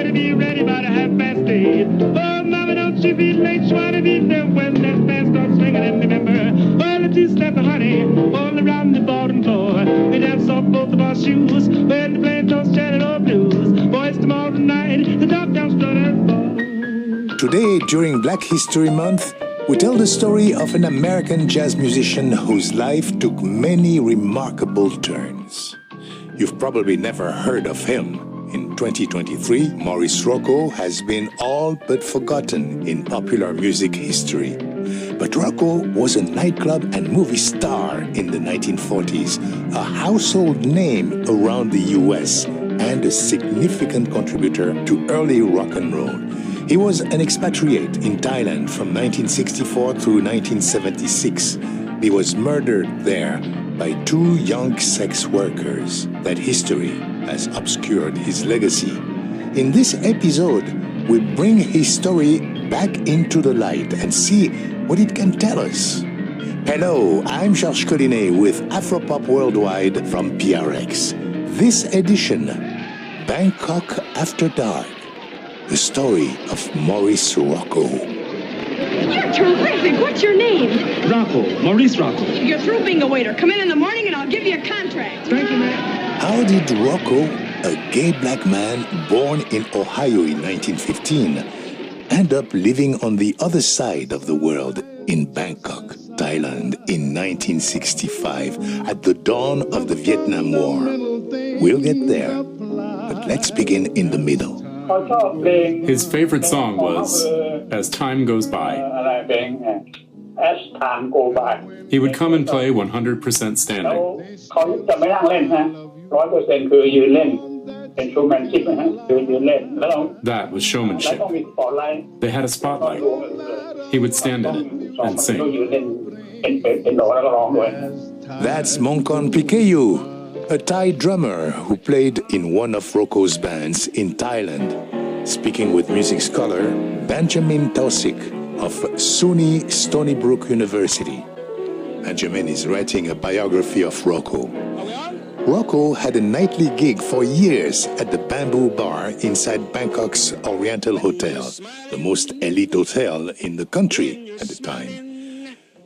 to be ready by the 8:30. Oh, mama, don't you be late, try to be there when that band starts swinging. And remember, well, the two-step, honey, all around the bottom floor. We dance off both of our shoes when the plane toast Shenandoah blues. Boys, tomorrow night, the dog comes running for. Today, during Black History Month, we tell the story of an American jazz musician whose life took many remarkable turns. You've probably never heard of him. In 2023, Maurice Rocco has been all but forgotten in popular music history. But Rocco was a nightclub and movie star in the 1940s, a household name around the US, and a significant contributor to early rock and roll. He was an expatriate in Thailand from 1964 through 1976. He was murdered there by two young sex workers. That history has obscured his legacy. In this episode, we bring his story back into the light and see what it can tell us. Hello, I'm Georges Collinet with Afropop Worldwide from PRX. This edition, Bangkok After Dark. The story of Maurice Rocco. You're terrific. What's your name? Rocco, Maurice Rocco. You're through being a waiter. Come in the morning and I'll give you a contract. Thank you, ma'am. How did Rocco, a gay black man born in Ohio in 1915, end up living on the other side of the world in Bangkok, Thailand in 1965 at the dawn of the Vietnam War? We'll get there, but let's begin in the middle. His favorite song was As Time Goes By. As Time Goes By. He would come and play 100% standing. เขาจะไม่นั่งเล่นฮะ 100% คือยืนเล่น เป็น showmanship นะฮะ คือยืนเล่น แล้วต้อง That was แล้ว showmanship. ต้องมี spotlight They had a spotlight. He would stand in it and ต้อง sing. ยืนเล่น เป็นโดแล้วก็ร้องด้วย That's Mongkon Pikayu, a Thai drummer who played in one of Rocco's bands in Thailand. Speaking with music scholar Benjamin Tausig of SUNY Stony Brook University. Benjamin is writing a biography of Rocco. Rocco had a nightly gig for years at the Bamboo Bar inside Bangkok's Oriental Hotel, the most elite hotel in the country at the time.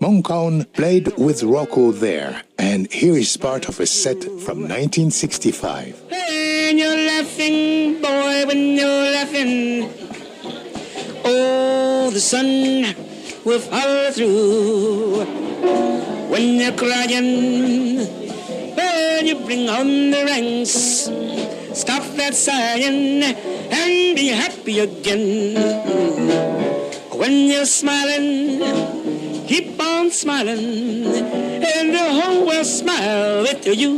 Mongkon played with Rocco there, and here is part of a set from 1965. When you're laughing, boy, when you're laughing, oh, the sun will follow through. When you're crying, when you bring on the ranks, stop that sighing and be happy again. When you're smiling, keep on smiling, and the whole world smile with you.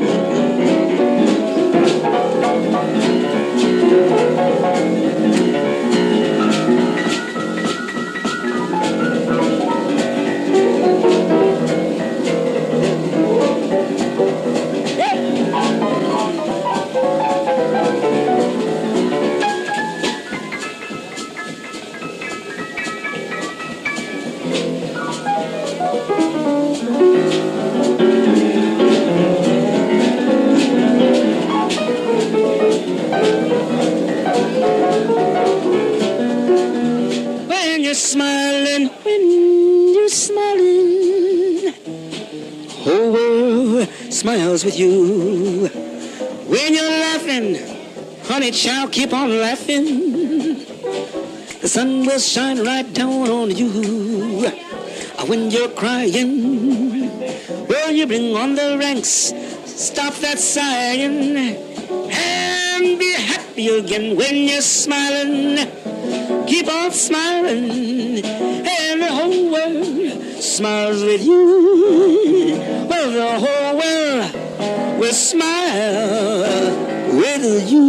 Smiling, when you're smiling, whole world smiles with you. When you're laughing, honey child, keep on laughing. The sun will shine right down on you. When you're crying, well, you bring on the ranks, stop that sighing, and be happy again. When you're smiling, keep on smiling, and the whole world smiles with you. Well, the whole world will smile with you.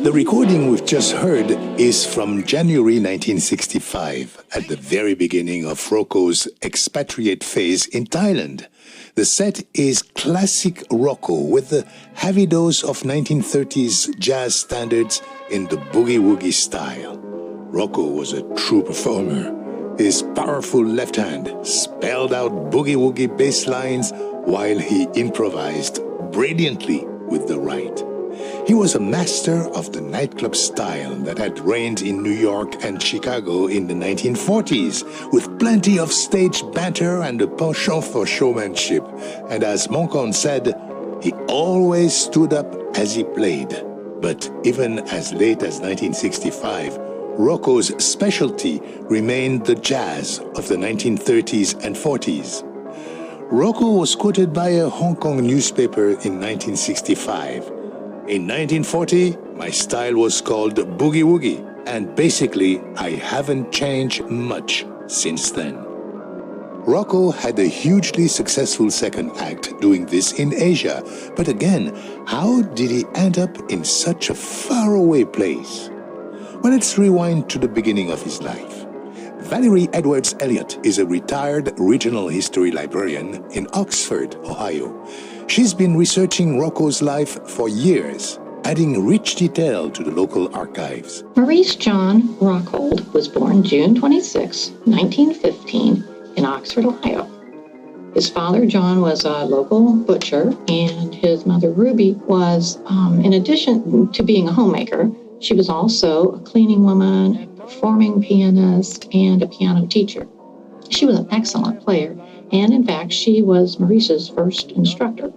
The recording we've just heard is from January 1965, at the very beginning of Rocco's expatriate phase in Thailand. The set is classic Rocco with the heavy dose of 1930s jazz standards in the boogie-woogie style. Rocco was a true performer. His powerful left hand spelled out boogie-woogie bass lines while he improvised brilliantly with the right. He was a master of the nightclub style that had reigned in New York and Chicago in the 1940s, with plenty of stage banter and a penchant for showmanship. And as Moncon said, he always stood up as he played. But even as late as 1965, Rocco's specialty remained the jazz of the 1930s and 40s. Rocco was quoted by a Hong Kong newspaper in 1965. In 1940, my style was called Boogie Woogie, and basically I haven't changed much since then. Rocco had a hugely successful second act doing this in Asia, but again, how did he end up in such a faraway place? Well, let's rewind to the beginning of his life. Valerie Edwards Elliott is a retired regional history librarian in Oxford, Ohio. She's been researching Rocco's life for years, adding rich detail to the local archives. Maurice John Rockhold was born June 26, 1915, in Oxford, Ohio. His father, John, was a local butcher, and his mother, Ruby, was, in addition to being a homemaker, she was also a cleaning woman, a performing pianist, and a piano teacher. She was an excellent player, and in fact, she was Maurice's first instructor.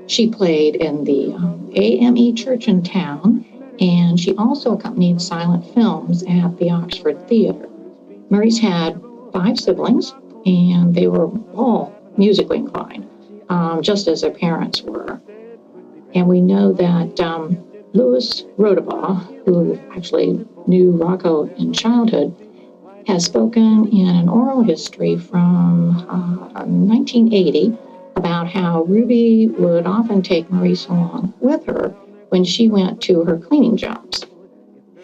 She played in the AME church in town, and she also accompanied silent films at the Oxford Theatre. Maurice had 5 siblings, and they were all musically inclined, just as their parents were. And we know that Louis Rodabaugh, who actually knew Rocco in childhood, has spoken in an oral history from 1980 about how Ruby would often take Maurice along with her when she went to her cleaning jobs.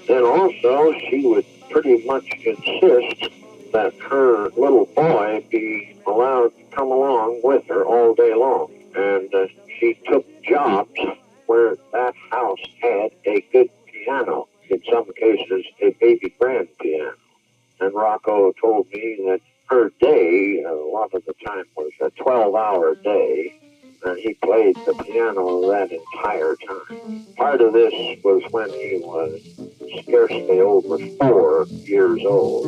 And also, she would pretty much insist that her little boy be allowed to come along with her all day long. And she took jobs where that house had a good piano, in some cases a baby grand piano. And Rocco told me that her day, a lot of the time, was a 12-hour day, and he played the piano that entire time. Part of this was when he was scarcely over 4 years old.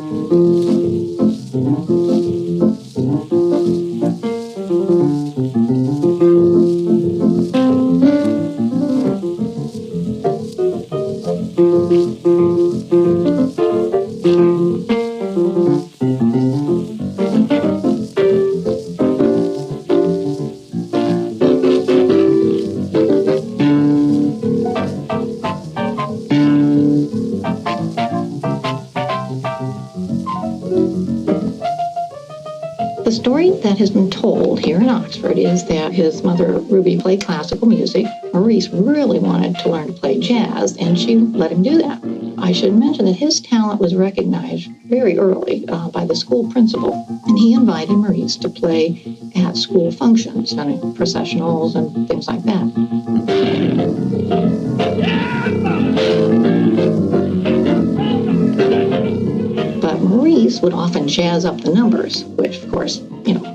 The story that has been told here in Oxford is that his mother, Ruby, played classical music. Maurice really wanted to learn to play jazz, and she let him do that. I should mention that his talent was recognized very early by the school principal, and he invited Maurice to play at school functions, and processionals and things like that. But Maurice would often jazz up the numbers, which, of course,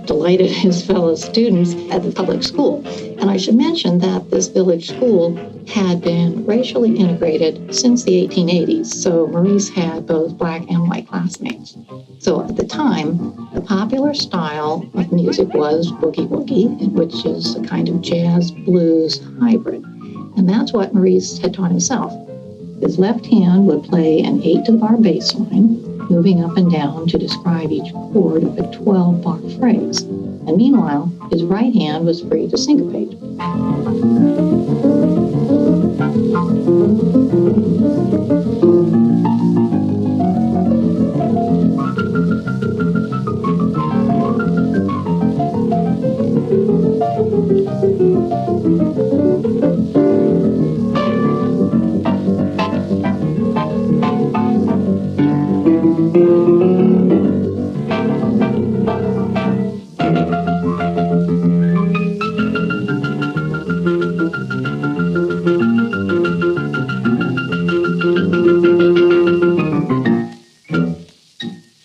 delighted his fellow students at the public school. And I should mention that this village school had been racially integrated since the 1880s, so Maurice had both black and white classmates. So at the time, the popular style of music was boogie woogie, which is a kind of jazz blues hybrid. And that's what Maurice had taught himself. His left hand would play an 8-bar bass line, moving up and down to describe each chord of a 12-bar phrase. And meanwhile, his right hand was free to syncopate.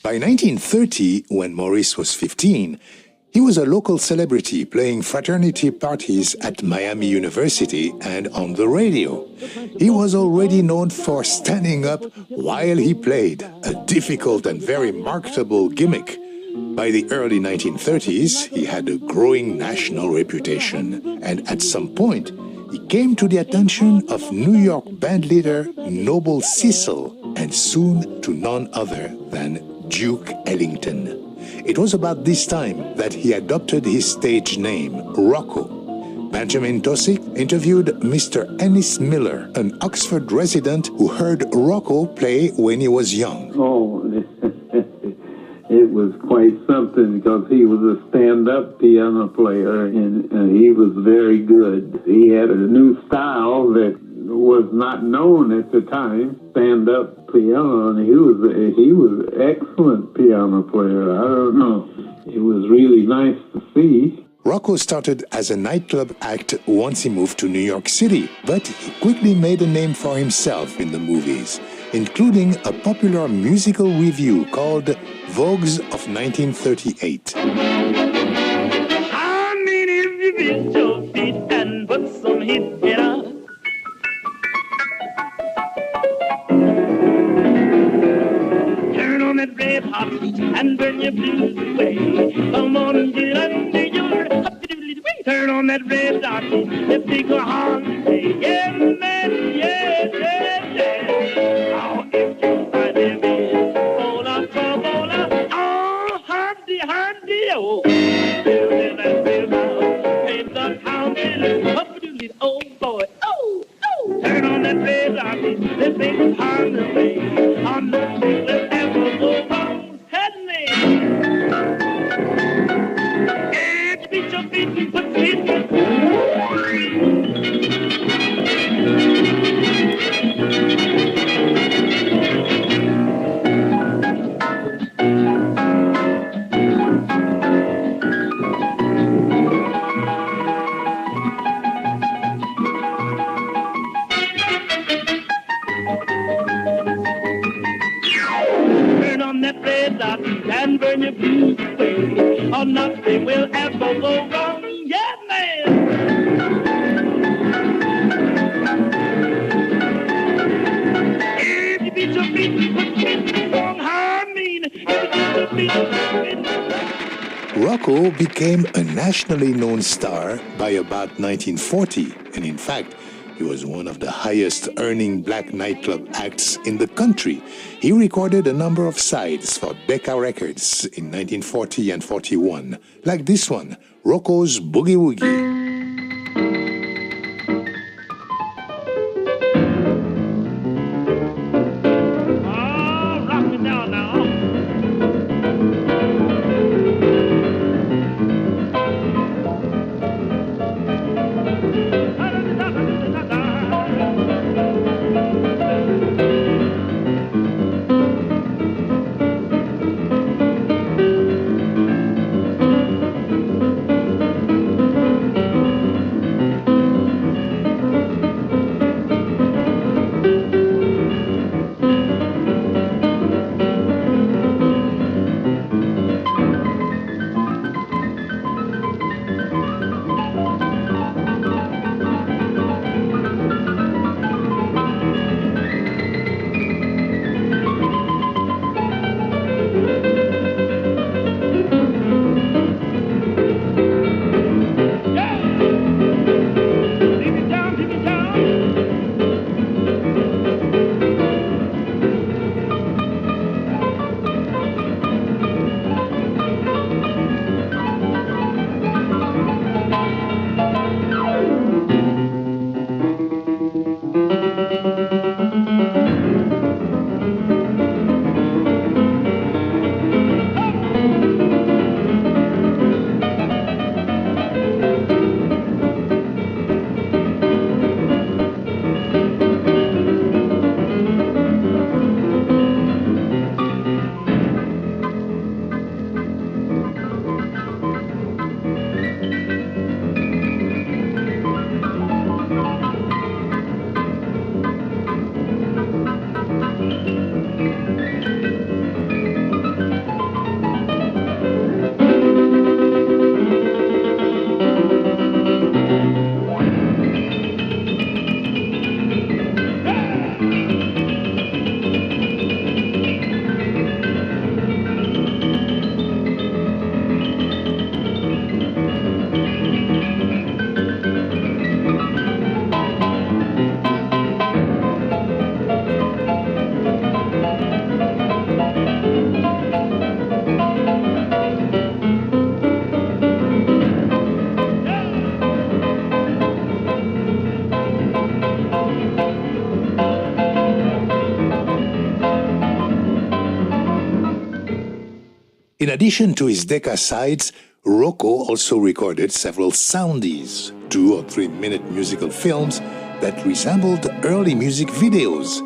By 1930, when Maurice was 15, He was a local celebrity playing fraternity parties at Miami University and on the radio. He was already known for standing up while he played, a difficult and very marketable gimmick. By the early 1930s, he had a growing national reputation, and at some point, he came to the attention of New York bandleader Noble Cecil, and soon to none other than Duke Ellington. It was about this time that he adopted his stage name, Rocco. Benjamin Tausig interviewed Mr. Ennis Miller, an Oxford resident who heard Rocco play when he was young. Oh, it was quite something because he was a stand-up piano player and he was very good. He had a new style that was not known at the time, stand-up piano, and he was an excellent piano player. I don't know. It was really nice to see. Rocco started as a nightclub act once he moved to New York City, but he quickly made a name for himself in the movies, including a popular musical revue called Vogues of 1938. I mean, if you beat your feet and put some heat in us. Turn on that red hot heat and burn your blues away. Come on and get under your turn on that red hot heat. Let's take a holiday. Yes, man, yes, yes, yes. Oh, if you find him in Bola, oh, handy, oh. Building that red house, paint the county, up-a-doodly, oh, boy, oh, oh. Turn on that red hot heat. Let's make a holiday. On the thing let's ever go wrong. Head me. And beat your feet and put feet in. And burn your blues away, or nothing will ever go wrong. Yeah, man. If you beat your feet, put feet on I mean, if you beat your feet. Rocco became a nationally known star by about 1940, and in fact, he was one of the highest earning black nightclub acts in the country. He recorded a number of sides for Decca Records in 1940 and 41, like this one, Rocco's Boogie Woogie. In addition to his Decca sides, Rocco also recorded several soundies, 2 or 3 minute musical films that resembled early music videos.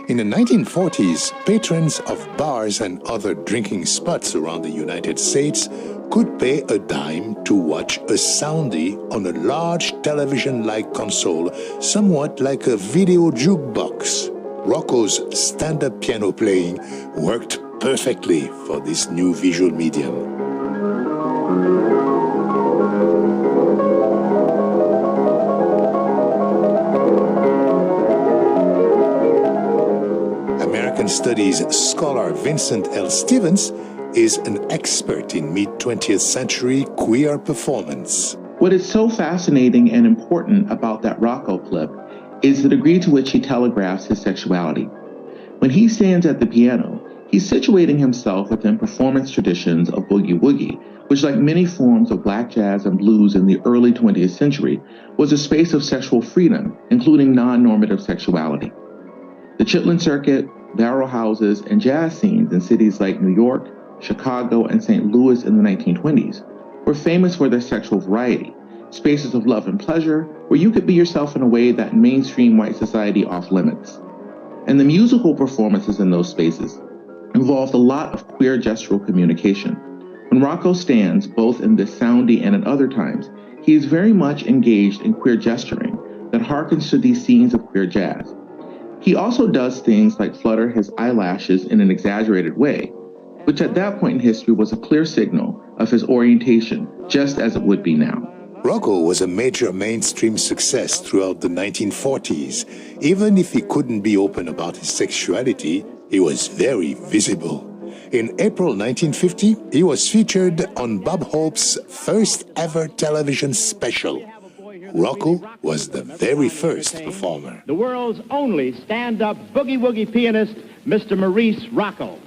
In the 1940s, patrons of bars and other drinking spots around the United States could pay a dime to watch a soundie on a large television-like console, somewhat like a video jukebox. Rocco's stand-up piano playing worked perfectly for this new visual medium. American Studies scholar Vincent L. Stevens is an expert in mid-20th century queer performance. What is so fascinating and important about that Rocco clip is the degree to which he telegraphs his sexuality. When he stands at the piano, he's situating himself within performance traditions of boogie-woogie, which, like many forms of black jazz and blues in the early 20th century, was a space of sexual freedom, including non-normative sexuality. The Chitlin Circuit, barrel houses, and jazz scenes in cities like New York, Chicago, and St. Louis in the 1920s were famous for their sexual variety, spaces of love and pleasure where you could be yourself in a way that mainstream white society off limits. And the musical performances in those spaces involved a lot of queer gestural communication. When Rocco stands, both in this soundy and at other times, he is very much engaged in queer gesturing that harkens to these scenes of queer jazz. He also does things like flutter his eyelashes in an exaggerated way, which at that point in history was a clear signal of his orientation, just as it would be now. Rocco was a major mainstream success throughout the 1940s. Even if he couldn't be open about his sexuality, he was very visible. In April 1950, he was featured on Bob Hope's first ever television special. Rocco was the very first performer. The world's only stand-up boogie-woogie pianist, Mr. Maurice Rocco.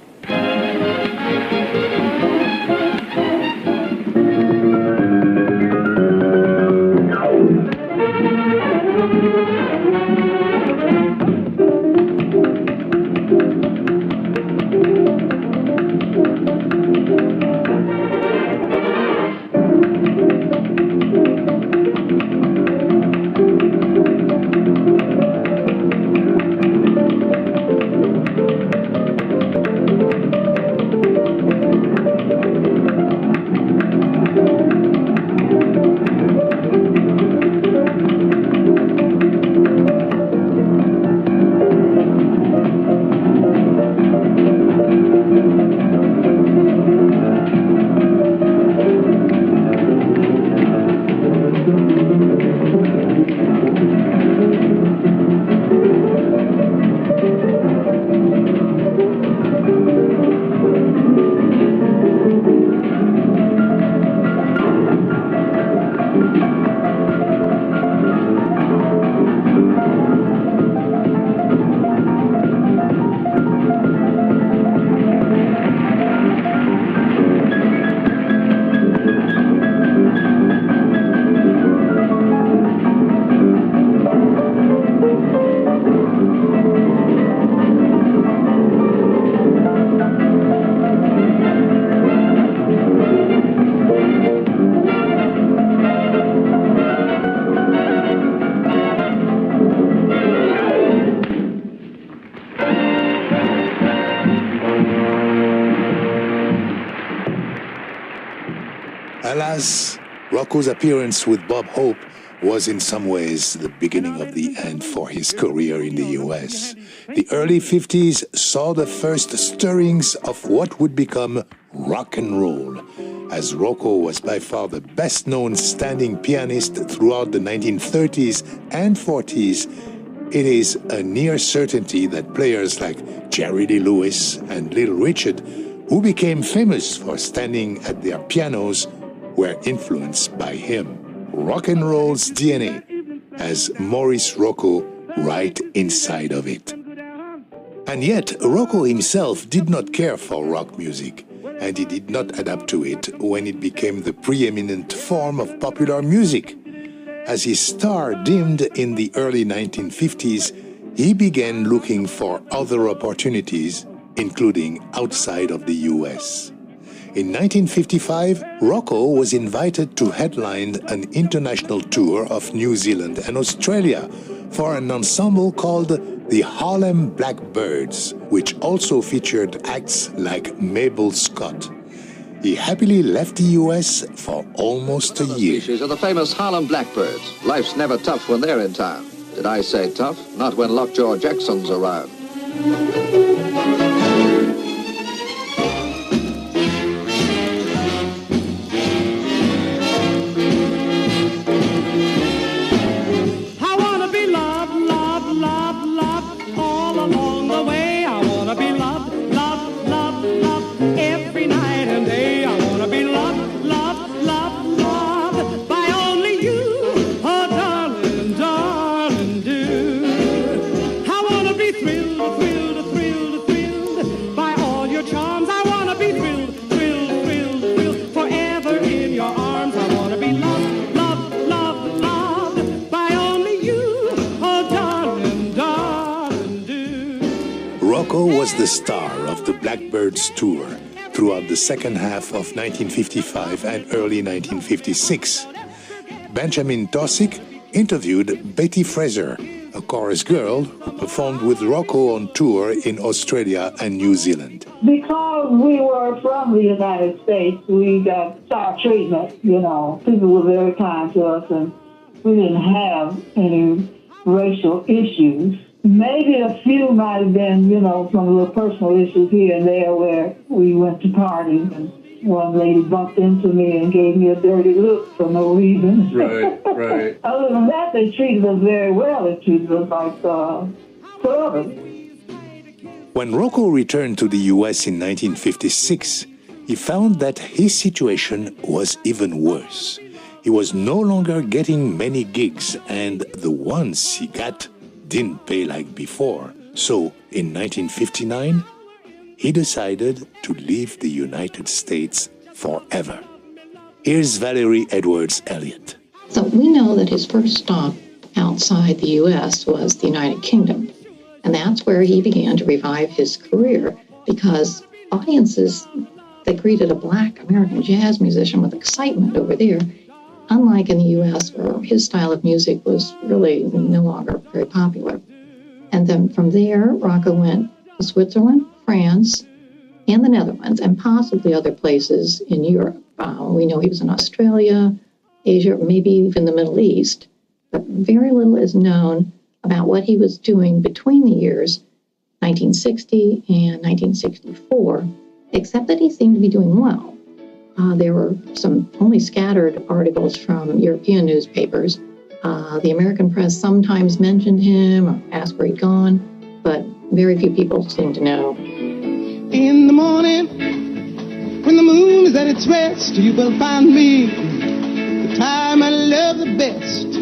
Alas, Rocco's appearance with Bob Hope was in some ways the beginning of the end for his career in the US. The early 50s saw the first stirrings of what would become rock and roll, as Rocco was by far the best-known standing pianist throughout the 1930s and 40s. It is a near certainty that players like Jerry Lee Lewis and Little Richard, who became famous for standing at their pianos, were influenced by him. Rock and roll's DNA has Maurice Rocco right inside of it. And yet, Rocco himself did not care for rock music, and he did not adapt to it when it became the preeminent form of popular music. As his star dimmed in the early 1950s, he began looking for other opportunities, including outside of the US. In 1955, Rocco was invited to headline an international tour of New Zealand and Australia for an ensemble called the Harlem Blackbirds, which also featured acts like Mabel Scott. He happily left the US for almost a year. Species are the famous Harlem Blackbirds. Life's never tough when they're in town. Did I say tough? Not when Lockjaw Jackson's around. Rocco was the star of the Blackbirds tour throughout the second half of 1955 and early 1956. Benjamin Tausig interviewed Betty Fraser, a chorus girl who performed with Rocco on tour in Australia and New Zealand. Because we were from the United States, we got star treatment, you know. People were very kind to us, and we didn't have any racial issues. Maybe a few might have been, you know, some little personal issues here and there where we went to parties and one lady bumped into me and gave me a dirty look for no reason. Right, right. Other than that, they treated us very well. They treated us like servants. When Rocco returned to the US in 1956, he found that his situation was even worse. He was no longer getting many gigs, and the ones he got didn't pay like before. So, in 1959, he decided to leave the United States forever. Here's Valerie Edwards Elliott. So we know that his first stop outside the U.S. was the United Kingdom. And that's where he began to revive his career because audiences, they greeted a Black American jazz musician with excitement over there, unlike in the U.S. where his style of music was really no longer very popular. And then from there, Rocco went to Switzerland, France, and the Netherlands, and possibly other places in Europe. We know he was in Australia, Asia, maybe even the Middle East, but very little is known about what he was doing between the years 1960 and 1964, except that he seemed to be doing well. There were some only scattered articles from European newspapers. The American press sometimes mentioned him or asked where he'd gone, but very few people seem to know. In the morning, when the moon is at its rest, you will find me the time I love the best,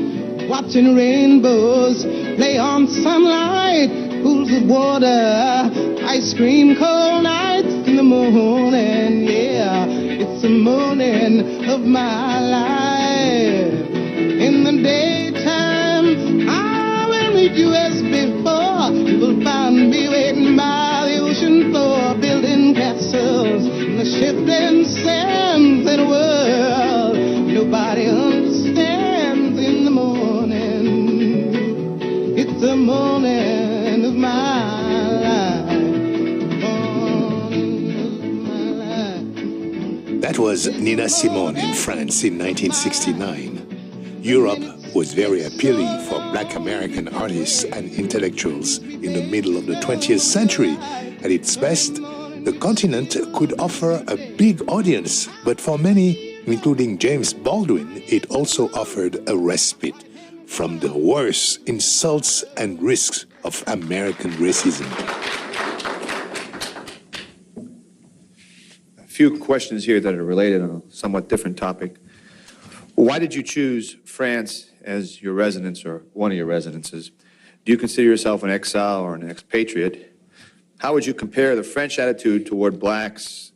watching rainbows play on sunlight, pools of water, ice cream, cold nights in the morning, yeah, it's the morning of my life. In the daytime, I will meet you as before, you will find me waiting by the ocean floor, building castles in the shifting sands in a world nobody understands. In the morning, it's the morning of my life. That was Nina Simone in France in 1969. Europe was very appealing for Black American artists and intellectuals in the middle of the 20th century. At its best, the continent could offer a big audience, but for many, including James Baldwin, it also offered a respite from the worst insults and risks of American racism. A few questions here that are related on a somewhat different topic. Why did you choose France as your residence or one of your residences? Do you consider yourself an exile or an expatriate? How would you compare the French attitude toward blacks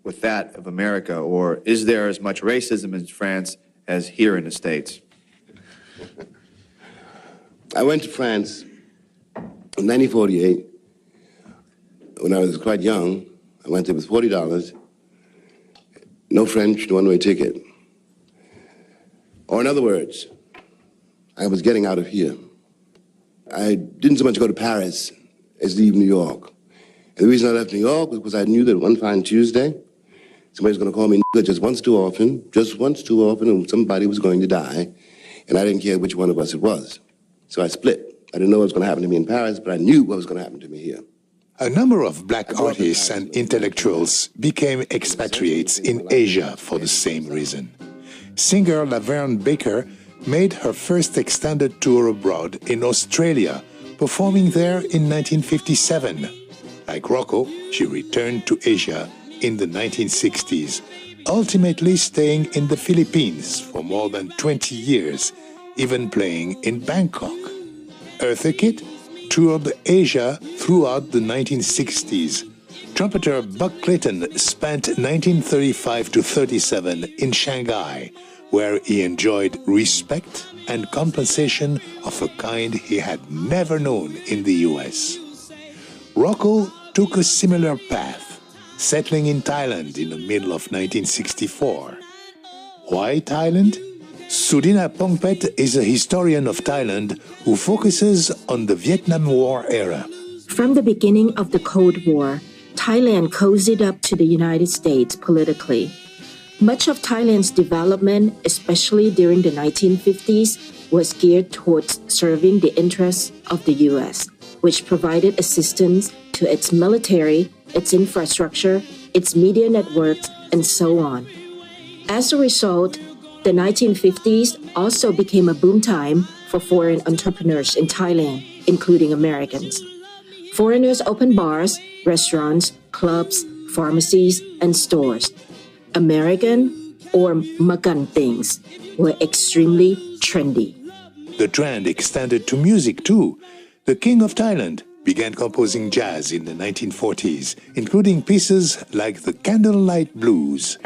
with that of America, or is there as much racism in France as here in the States? I went to France in 1948 when I was quite young. I went there with $40. no French, no one-way ticket. Or in other words, I was getting out of here. I didn't so much go to Paris as leave New York. And the reason I left New York was because I knew that one fine Tuesday, somebody's going to call me just once too often, and somebody was going to die. And I didn't care which one of us it was. So I split. I didn't know what was going to happen to me in Paris, but I knew what was going to happen to me here. A number of black artists and intellectuals became expatriates in Asia for the same reason. Singer Laverne Baker made her first extended tour abroad in Australia, performing there in 1957. Like Rocco, she returned to Asia in the 1960s, ultimately staying in the Philippines for more than 20 years, even playing in Bangkok. Eartha Kitt toured Asia throughout the 1960s. Trumpeter Buck Clayton spent 1935 to 37 in Shanghai, where he enjoyed respect and compensation of a kind he had never known in the US. Rocco took a similar path, settling in Thailand in the middle of 1964. Why Thailand? Sudina Pongpet is a historian of Thailand who focuses on the Vietnam War era. From the beginning of the Cold War, Thailand cozied up to the United States politically. Much of Thailand's development, especially during the 1950s, was geared towards serving the interests of the U.S., which provided assistance to its military, its infrastructure, its media networks, and so on. As a result, the 1950s also became a boom time for foreign entrepreneurs in Thailand, including Americans. Foreigners opened bars, restaurants, clubs, pharmacies, and stores. American or Makan things were extremely trendy. The trend extended to music too. The King of Thailand began composing jazz in the 1940s, including pieces like the Candlelight Blues.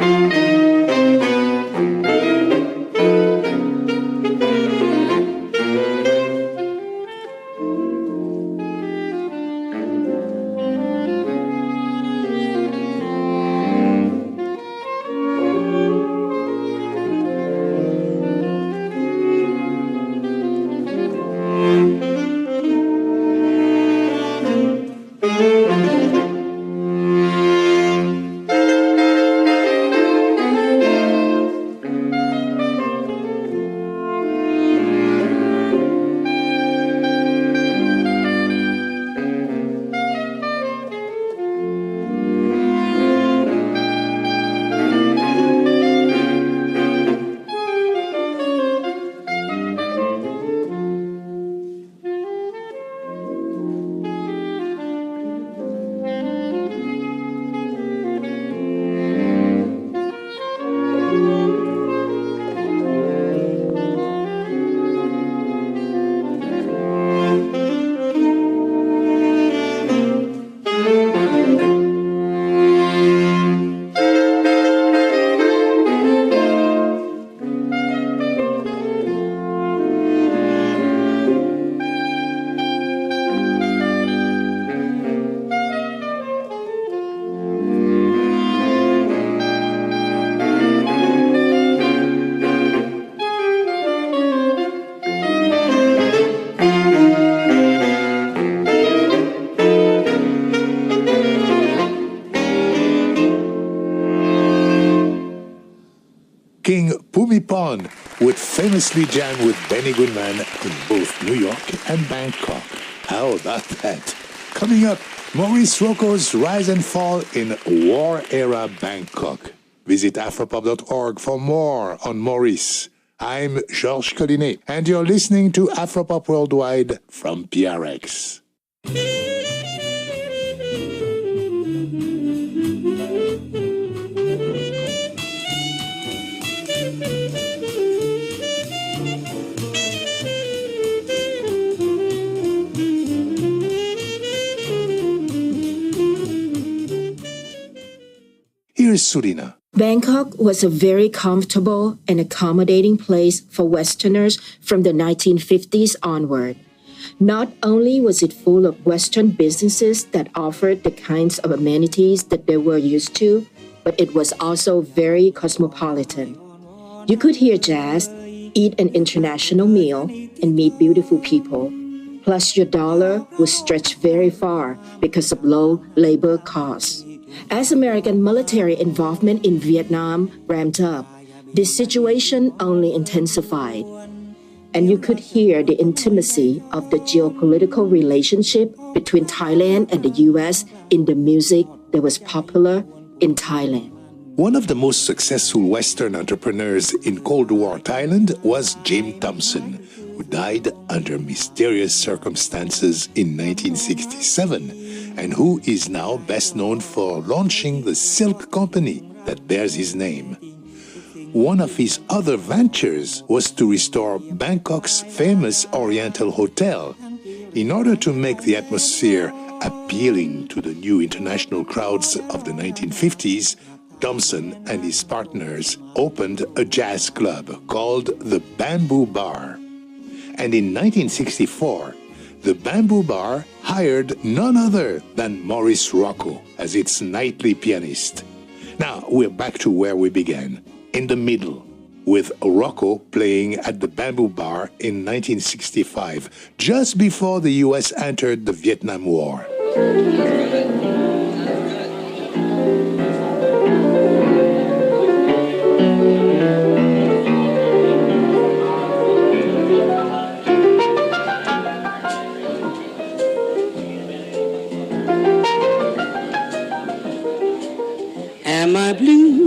King Pumipon would famously jam with Benny Goodman in both New York and Bangkok. How about that? Coming up, Maurice Rocco's Rise and Fall in war-era Bangkok. Visit afropop.org for more on Maurice. I'm Georges Collinet, and you're listening to Afropop Worldwide from PRX. Here is Surina. Bangkok was a very comfortable and accommodating place for Westerners from the 1950s onward. Not only was it full of Western businesses that offered the kinds of amenities that they were used to, but it was also very cosmopolitan. You could hear jazz, eat an international meal, and meet beautiful people. Plus, your dollar would stretch very far because of low labor costs. As American military involvement in Vietnam ramped up, this situation only intensified. And you could hear the intimacy of the geopolitical relationship between Thailand and the US in the music that was popular in Thailand. One of the most successful Western entrepreneurs in Cold War Thailand was Jim Thompson, who died under mysterious circumstances in 1967, and who is now best known for launching the silk company that bears his name. One of his other ventures was to restore Bangkok's famous Oriental Hotel in order to make the atmosphere appealing to the new international crowds of the 1950s. Thompson and his partners opened a jazz club called the Bamboo Bar. And in 1964, the Bamboo Bar hired none other than Maurice Rocco as its nightly pianist. Now we're back to where we began, in the middle, with Rocco playing at the Bamboo Bar in 1965, just before the US entered the Vietnam War. Am I blue?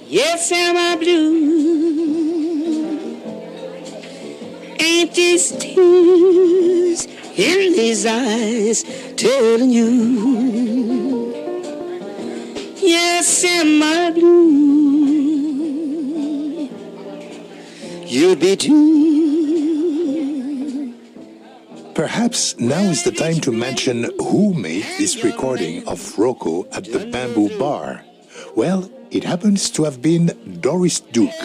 Yes, am I blue? Ain't these tears in these eyes telling you? Yes, am I blue? You'll be too. Perhaps now is the time to mention who made this recording of Rocco at the Bamboo Bar. Well, it happens to have been Doris Duke,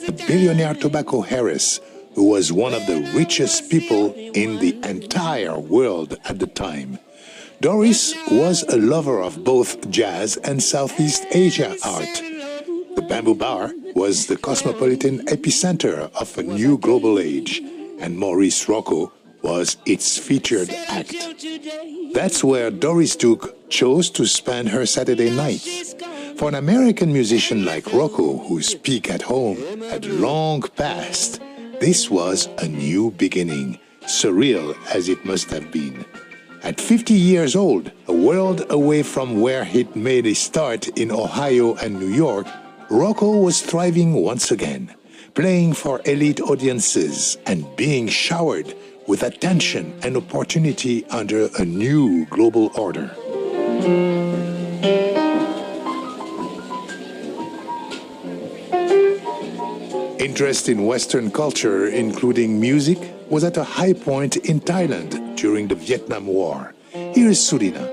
a billionaire tobacco heiress who was one of the richest people in the entire world at the time. Doris was a lover of both jazz and Southeast Asia art. The Bamboo Bar was the cosmopolitan epicenter of a new global age, and Maurice Rocco was its featured act. That's where Doris Duke chose to spend her Saturday nights. For an American musician like Rocco, whose peak at home had long passed, this was a new beginning, surreal as it must have been. At 50 years old, a world away from where he'd made a start in Ohio and New York, Rocco was thriving once again, playing for elite audiences and being showered with attention and opportunity under a new global order. Interest in Western culture, including music, was at a high point in Thailand during the Vietnam War. Here is Surina.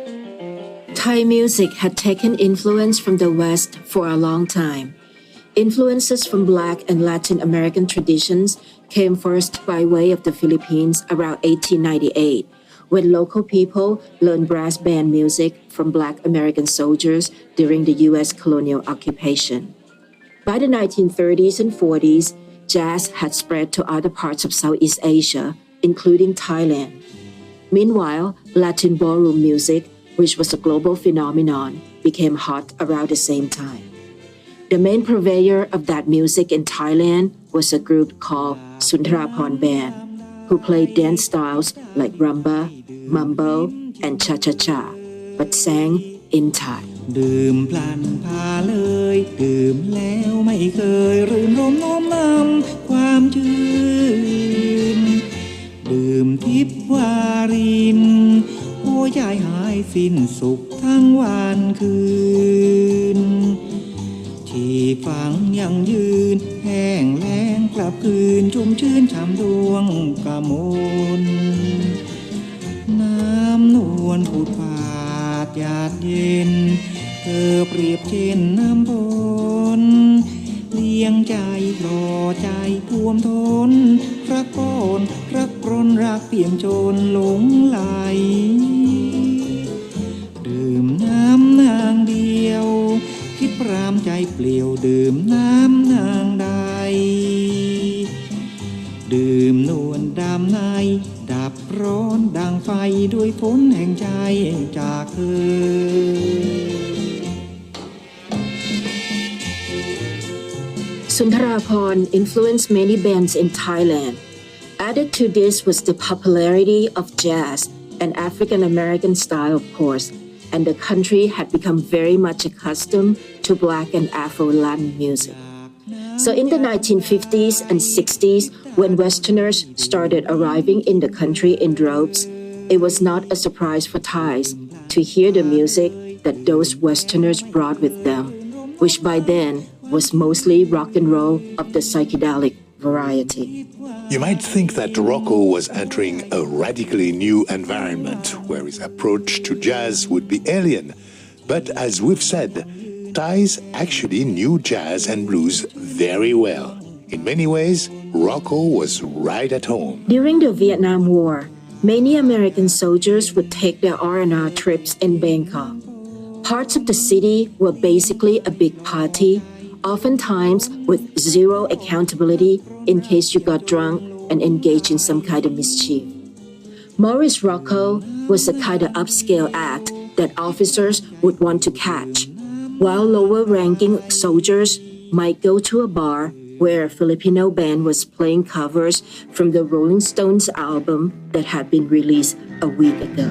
Thai music had taken influence from the West for a long time. Influences from Black and Latin American traditions came first by way of the Philippines around 1898, when local people learned brass band music from Black American soldiers during the U.S. colonial occupation. By the 1930s and 40s, jazz had spread to other parts of Southeast Asia, including Thailand. Meanwhile, Latin ballroom music, which was a global phenomenon, became hot around the same time. The main purveyor of that music in Thailand was a group called Suntharaphon Band, who played dance styles like rumba, mambo, and cha-cha-cha, but sang in Thai. ดื่มพลันพาเลยดื่มแล้วไม่เคยรื่นรมน้อมนำความชื่นดื่มทิพวารินโอ้ยายหายสิ้นสุขทั้งวันคืนที่ฝังยังยืนแห้งแล้งกลับคืนชุ่มชื่นฉ่ำดวงกมลน้ำนวลผุดผาดหยาดเย็นเธอเปรียบเช่นน้ำฝนเลี้ยงใจรอใจท่วมท้นรักก้อนรักร้นรักเปี่ยมจนหลงไหลดื่ม ารามใจเปลี่ยวดื่มน้ำนางใดดื่มนวลดำในดับร้อนดังไฟด้วยฝนแห่งใจจากเธอ Sundarapon influenced many bands in Thailand. Added to this was the popularity of jazz and African American style, of course, and the country had become very much accustomed to Black and Afro-Latin music. So in the 1950s and 60s, when Westerners started arriving in the country in droves, it was not a surprise for Thais to hear the music that those Westerners brought with them, which by then was mostly rock and roll of the psychedelic variety. You might think that Rocco was entering a radically new environment where his approach to jazz would be alien. But as we've said, Thais actually knew jazz and blues very well. In many ways, Rocco was right at home. During the Vietnam War, many American soldiers would take their R&R trips in Bangkok. Parts of the city were basically a big party, oftentimes with zero accountability in case you got drunk and engaged in some kind of mischief. Maurice Rocco was a kind of upscale act that officers would want to catch, while lower-ranking soldiers might go to a bar where a Filipino band was playing covers from the Rolling Stones album that had been released a week ago.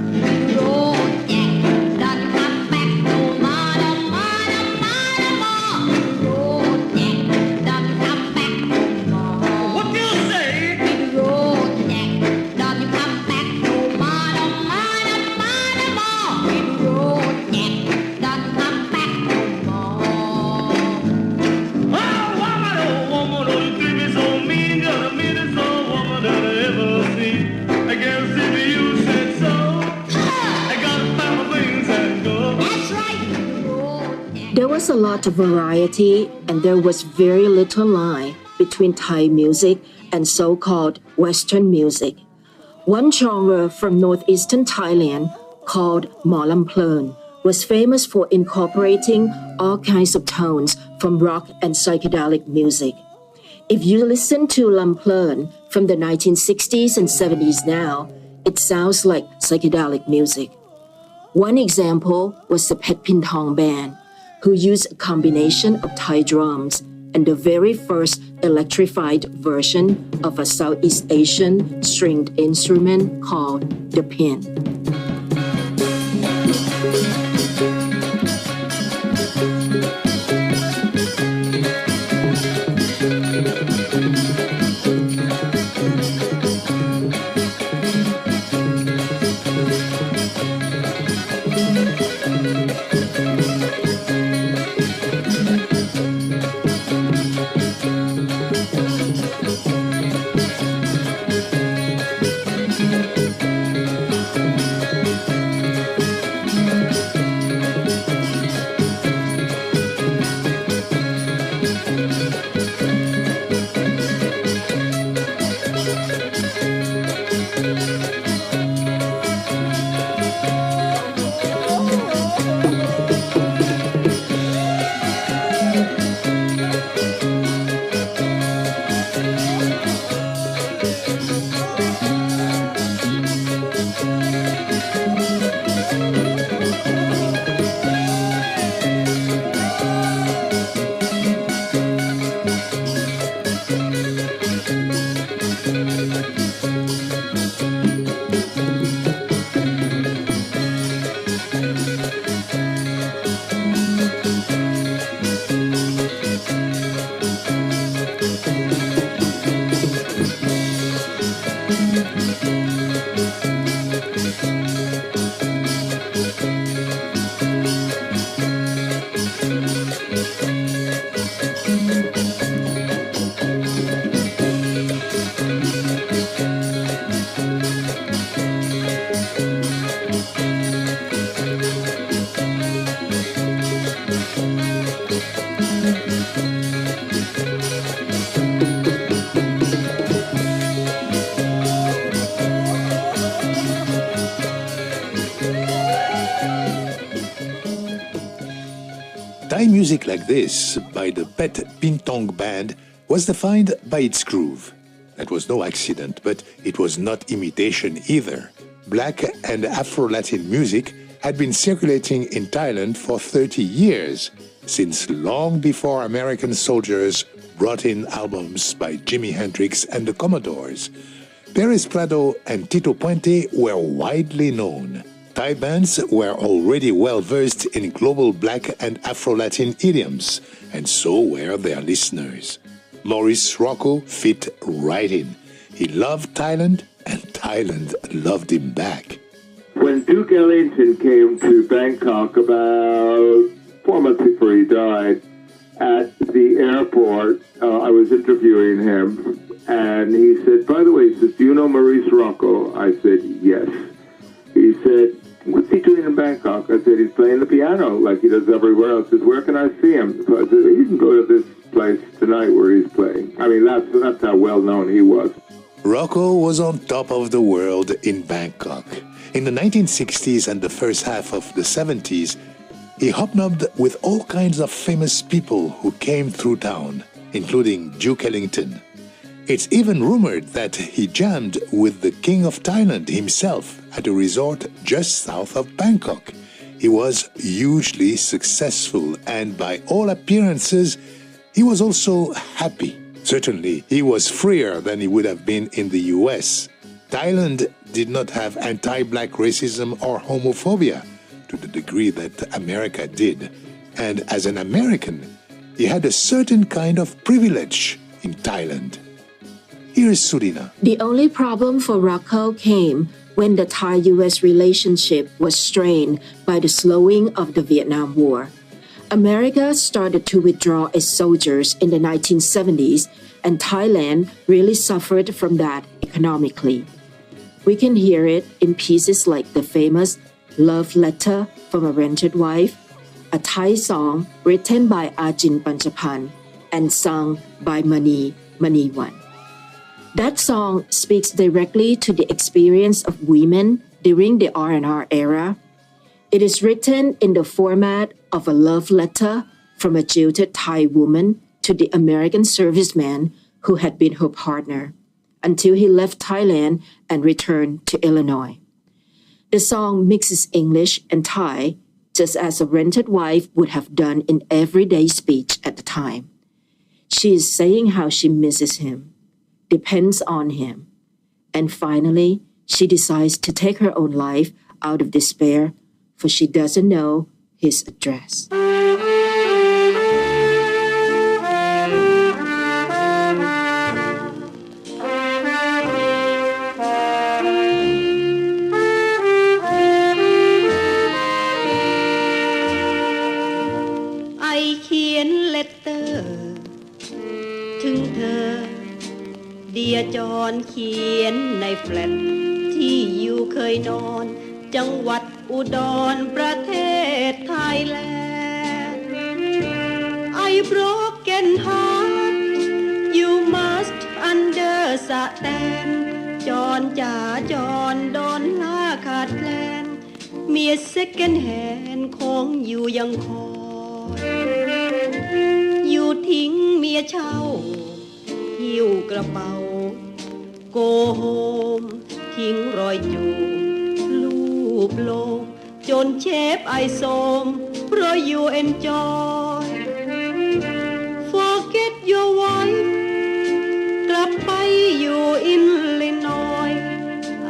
There was a lot of variety, and there was very little line between Thai music and so-called Western music. One genre from northeastern Thailand, called Mo Lam Pleun, was famous for incorporating all kinds of tones from rock and psychedelic music. If you listen to Lam Pleun from the 1960s and 70s now, it sounds like psychedelic music. One example was the Phet Pin Thong Band, who used a combination of Thai drums and the very first electrified version of a Southeast Asian stringed instrument called the pin. Thai music like this, by the Pet Pintong Band, was defined by its groove. That was no accident, but it was not imitation either. Black and Afro-Latin music had been circulating in Thailand for 30 years, since long before American soldiers brought in albums by Jimi Hendrix and the Commodores. Perez Prado and Tito Puente were widely known. Thai bands were already well-versed in global Black and Afro-Latin idioms, and so were their listeners. Maurice Rocco fit right in. He loved Thailand, and Thailand loved him back. When Duke Ellington came to Bangkok about 4 months before he died, at the airport, I was interviewing him, and he said, by the way, he says, do you know Maurice Rocco? I said, yes. He said, what's he doing in Bangkok? I said, he's playing the piano like he does everywhere else. He says, where can I see him? So I said, you can go to this place tonight where he's playing. I mean, that's how well known he was. Rocco was on top of the world in Bangkok. In the 1960s and the first half of the 70s, he hobnobbed with all kinds of famous people who came through town, including Duke Ellington. It's even rumored that he jammed with the King of Thailand himself at a resort just south of Bangkok. He was hugely successful, and by all appearances, he was also happy. Certainly, he was freer than he would have been in the US. Thailand did not have anti-black racism or homophobia to the degree that America did. And as an American, he had a certain kind of privilege in Thailand. Here is Surina. The only problem for Rocco came when the Thai-US relationship was strained by the slowing of the Vietnam War. America started to withdraw its soldiers in the 1970s, and Thailand really suffered from that economically. We can hear it in pieces like the famous Love Letter from a Rented Wife, a Thai song written by Ajin Panchapan and sung by Mani Maniwan. That song speaks directly to the experience of women during the R&R era. It is written in the format of a love letter from a jilted Thai woman to the American serviceman who had been her partner, until he left Thailand and returned to Illinois. The song mixes English and Thai, just as a rented wife would have done in everyday speech at the time. She is saying how she misses him, depends on him, and finally, she decides to take her own life out of despair, for she doesn't know his address. Dear John เขียนในแฟลตที่อยู่เคยนอนจังหวัดอุดรประเทศไทยแลนด์ I broken heart you must understand จอนจ๋าจอนโดนลาขาดแคลนเมีย second hand ของอยู่ยังคอยอยู่ทิ้งเมียเช่าหิ้วกระเป๋าโกโฮมทิ้งรอยจูบลูบโลงจนเชฟไอโซมเพราะ you enjoy forget your wife กลับไปอยู่อินลินอย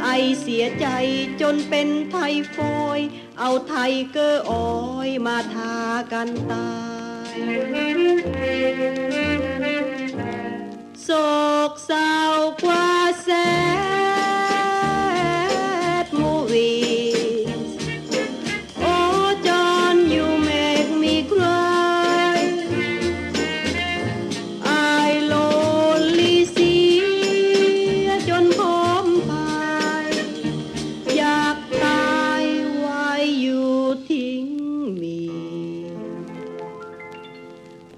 ไอเสียใจจนเป็นไทฟอยด์เอาไทเกอร์ออยล์มาทากันตายโศกเศร้ากว่าแสดมูวีโอ้จอนยูเมกมีใคร I lonely เสียจนพร้อมพายอยากตายไว้อยู่ทิ้งมี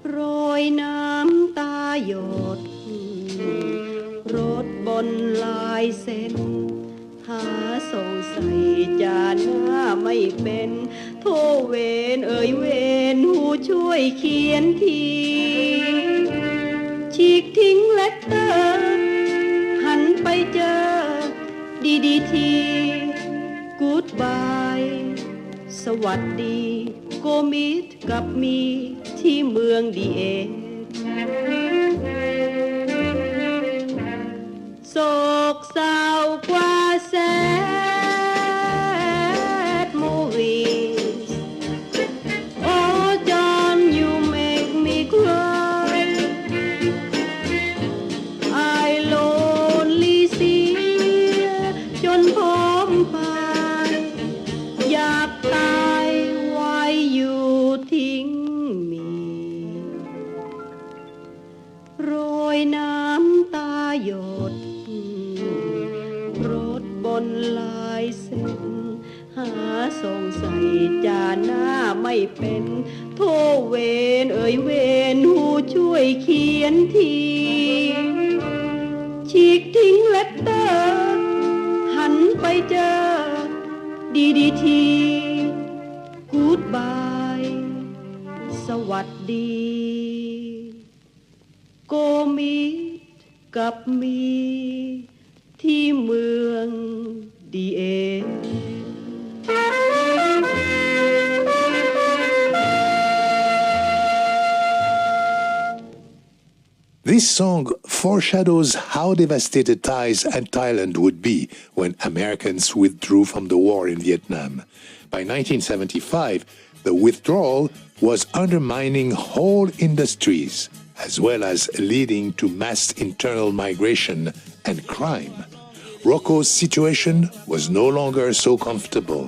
โรยน้ำตาหยดรถบนลายเส้นหาส่งใส่จานหน้าไม่เป็นโท เวนเอ่ยเวนหูช่วยเขียนทีฉีกทิ้งเลตเตอร์หันไปเจอดีทีกู๊ดบายสวัสดีโกมิดกับมีที่เมืองดีเอโศกเศร้ากว่าแสดมูวีโอ้จอนยูเมกมีครายไอโลนลีเสียจนพร้อมพายอยากตายไว้อยู่ทิ้งมีโรยน้ำตาหยดรถบนลายเส้นหาส่งใส่จานหน้าไม่เป็นโทเวนเอ่ยเวนหูช่วยเขียนทีฉีกทิ้งเลตเตอร์หันไปเจอดีทีกู๊ดบายสวัสดีโกมิดกับมีที่เมืองดีเอ This song foreshadows how devastated Thais and Thailand would be when Americans withdrew from the war in Vietnam. By 1975, the withdrawal was undermining whole industries, as well as leading to mass internal migration and crime. Rocco's situation was no longer so comfortable.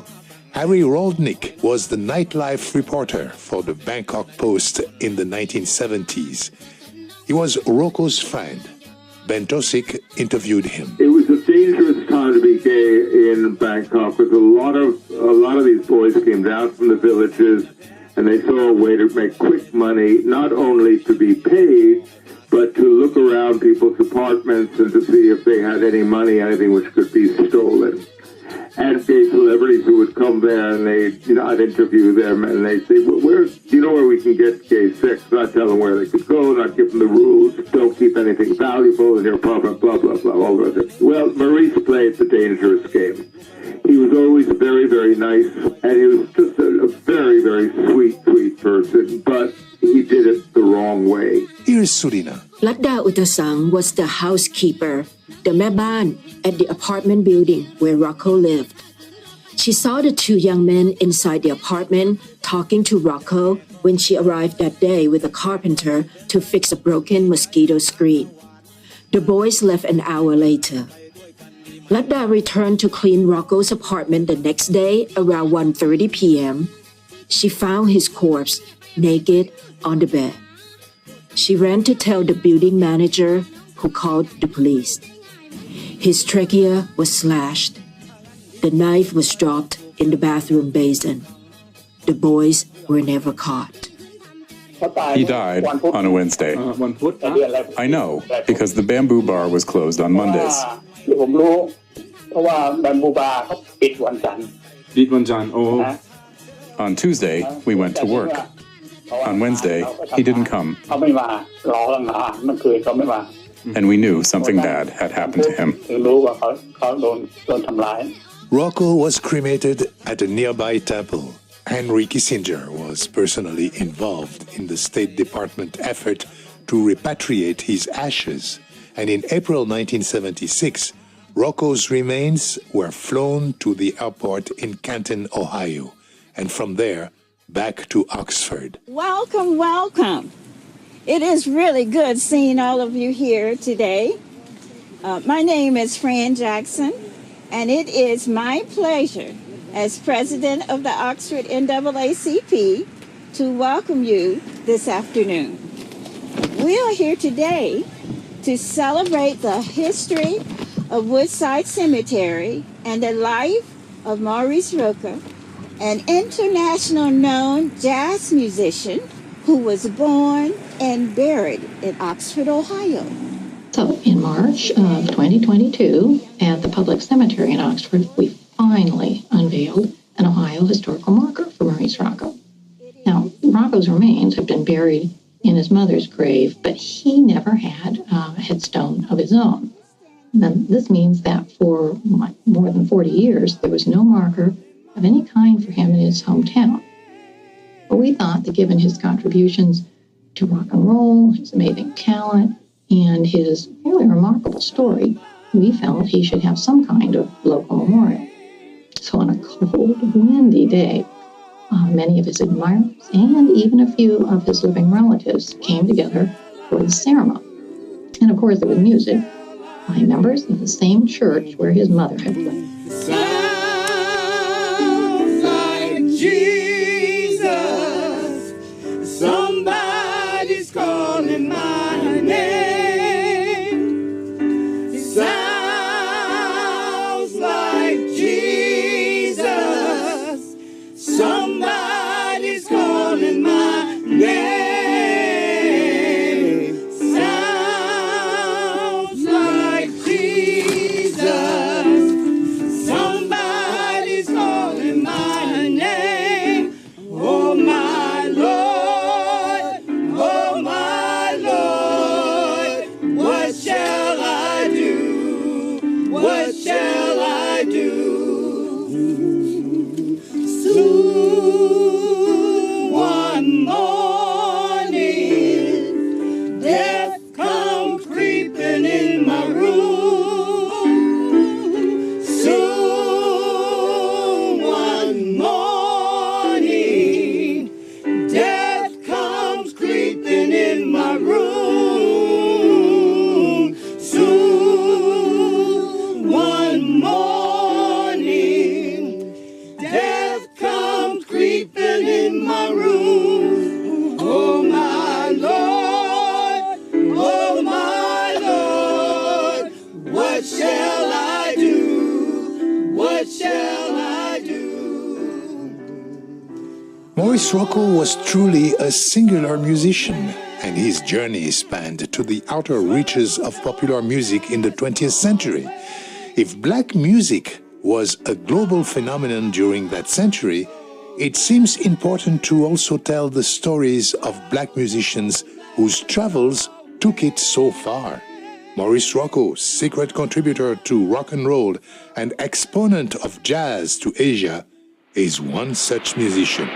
Harry Roldnick was the nightlife reporter for the Bangkok Post in the 1970s. He was Rocco's friend. Ben Tausig interviewed him. It was a dangerous time to be gay in Bangkok because a lot of these boys came down from the villages and they saw a way to make quick money, not only to be paid, but to look around people's apartments and to see if they had any money, anything which could be stolen. And gay celebrities who would come there and I'd interview them and they'd say, well, do you know where we can get gay sex? Not tell them where they could go, not give them the rules, don't keep anything valuable in your apartment, blah, blah, blah, all of it. Well, Maurice played the dangerous game. He was always very, very nice, and he was just a very, very sweet person, but he did it the wrong way. Here's Surina. Ladda Utasang was the housekeeper, the meban, at the apartment building where Rocco lived. She saw the two young men inside the apartment talking to Rocco when she arrived that day with a carpenter to fix a broken mosquito screen. The boys left an hour later. Ladda returned to clean Rocco's apartment the next day around 1:30 p.m. She found his corpse, naked, on the bed. She ran to tell the building manager, who called the police. His trachea was slashed. The knife was dropped in the bathroom basin. The boys were never caught. He died on a Wednesday. I know, because the bamboo bar was closed on Mondays. On Tuesday, we went to work. On Wednesday, he didn't come. And we knew something bad had happened to him. Rocco was cremated at a nearby temple. Henry Kissinger was personally involved in the State Department effort to repatriate his ashes. And in April 1976, Rocco's remains were flown to the airport in Canton, Ohio, and from there, back to Oxford. Welcome, welcome. It is really good seeing all of you here today. My name is Fran Jackson, and it is my pleasure as president of the Oxford NAACP to welcome you this afternoon. We are here today to celebrate the history of Woodside Cemetery and the life of Maurice Rocco, an international known jazz musician who was born and buried in Oxford, Ohio. So in March of 2022, at the public cemetery in Oxford, we finally unveiled an an Ohio historical marker for Maurice Rocco. Now, Rocco's remains have been buried in his mother's grave, but he never had a headstone of his own. Then this means that for more than 40 years, there was no marker of any kind for him in his hometown. But we thought that given his contributions to rock and roll, his amazing talent, and his really remarkable story, we felt he should have some kind of local memorial. So on a cold, windy day, many of his admirers and even a few of his living relatives came together for the ceremony. And of course, there was music by members of the same church where his mother had played. Sounds like Jesus. Somebody's calling my name. Sounds like Jesus. Somebody's calling my name. Sounds like Jesus. Somebody's calling my name. Oh my Lord, oh my Lord, what shall I do? What shall I do? Soon one morning, death come creeping in my room. Soon one morning, death comes creeping in my room. Soon one morning, death comes creeping in my room. Oh my Lord, oh my Lord, what shall I do? What shall I do? Maurice Rocco was truly a singular musician, and his journey spanned to the outer reaches of popular music in the 20th century. If black music was a global phenomenon during that century, it seems important to also tell the stories of black musicians whose travels took it so far. Maurice Rocco, secret contributor to rock and roll and exponent of jazz to Asia, is one such musician.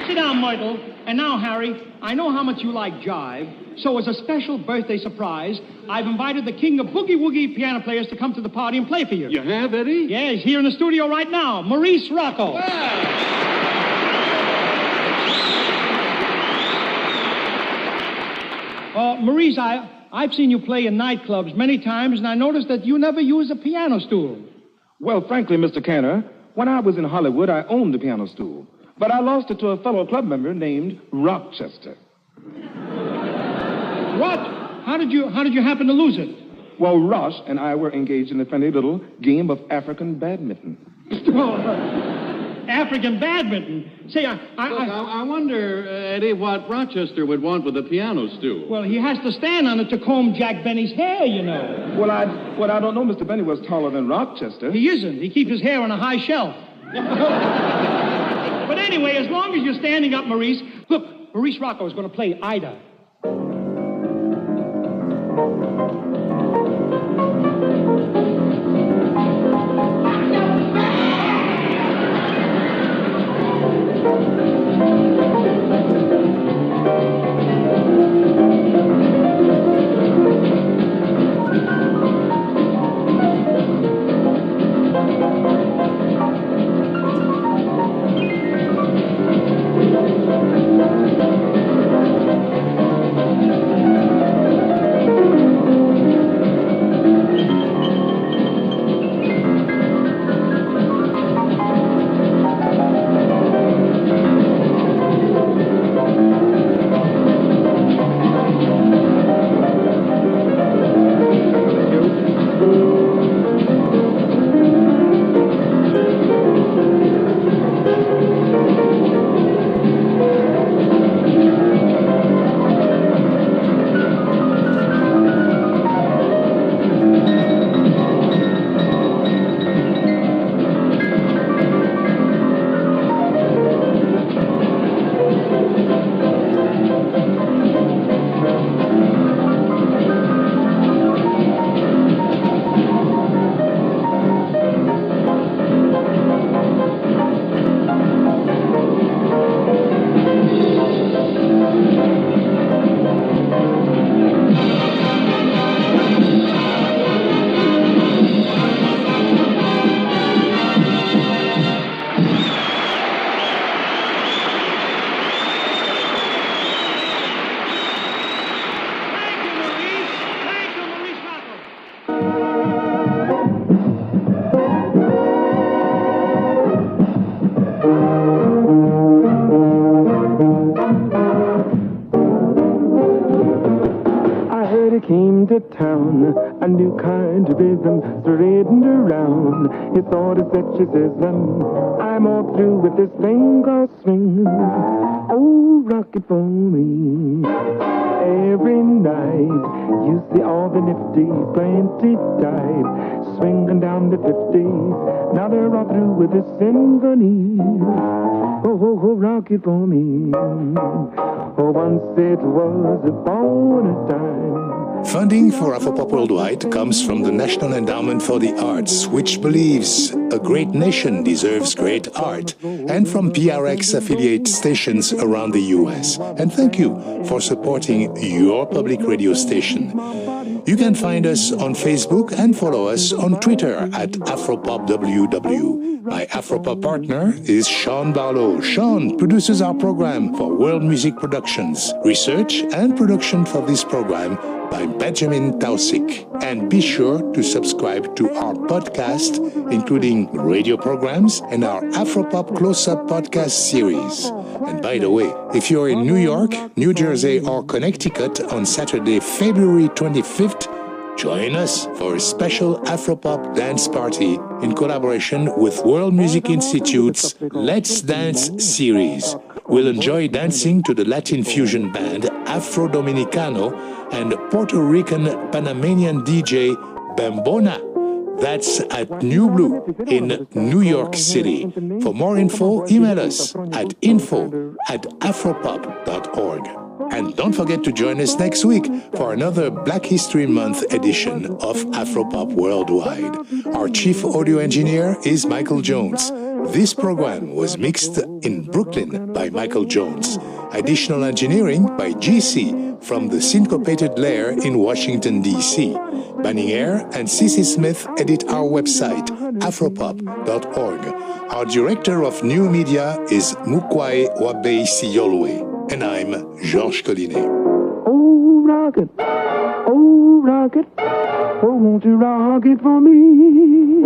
Sit down, Myrtle. And now, Harry, I know how much you like jive, so as a special birthday surprise, I've invited the king of boogie-woogie piano players to come to the party and play for you. You have, Eddie? Yeah, he's here in the studio right now, Maurice Rocco. Maurice, I've seen you play in nightclubs many times, and I noticed that you never use a piano stool. Well, frankly, Mr. Canner, when I was in Hollywood, I owned a piano stool. But I lost it to a fellow club member named Rochester. What? How did you happen to lose it? Well, Ross and I were engaged in a friendly little game of African badminton. African badminton? Say, I wonder, Eddie, what Rochester would want with a piano stool. Well, he has to stand on it to comb Jack Benny's hair, you know. Well, I don't know. Mr. Benny was taller than Rochester. He isn't. He keeps his hair on a high shelf. But anyway, as long as you're standing up, Maurice, look, Maurice Rocco is going to play Ida. said he came to town, a new kind of rhythm threading around. He thought he said she says, I'm all through with this thing called swing. Oh, rock it for me. Every night you see all the nifties plenty tight, swinging down the 50s. Now they're all through with this symphony. Oh, oh, oh, rock it for me. Oh, once it was upon a time. Funding for Afropop Worldwide comes from the National Endowment for the Arts, which believes a great nation deserves great art, and from PRX affiliate stations around the US. And thank you for supporting your public radio station. You can find us on Facebook and follow us on Twitter at AfropopWW. My Afropop partner is Sean Barlow. Sean produces our program for World Music Productions. Research and production for this program by Benjamin Tausig. And be sure to subscribe to our podcast, including radio programs and our Afropop Close-Up podcast series. And by the way, if you're in New York, New Jersey, or Connecticut on Saturday, February 25th, join us for a special Afropop dance party in collaboration with World Music Institute's Let's Dance series. We'll enjoy dancing to the Latin fusion band Afro Dominicano and Puerto Rican Panamanian DJ Bambona. That's at New Blue in New York City. For more info, email us at info@afropop.org. And don't forget to join us next week for another Black History Month edition of Afropop Worldwide. Our chief audio engineer is Michael Jones. This program was mixed in Brooklyn by Michael Jones. Additional engineering by GC from the Syncopated Lair in Washington, D.C. Banning Air and Cece Smith edit our website, afropop.org. Our director of new media is Mukwai Wabei Siyolwe. And I'm Georges Collinet. Oh, rock it. Oh, rock it. Oh, won't you rock it for me?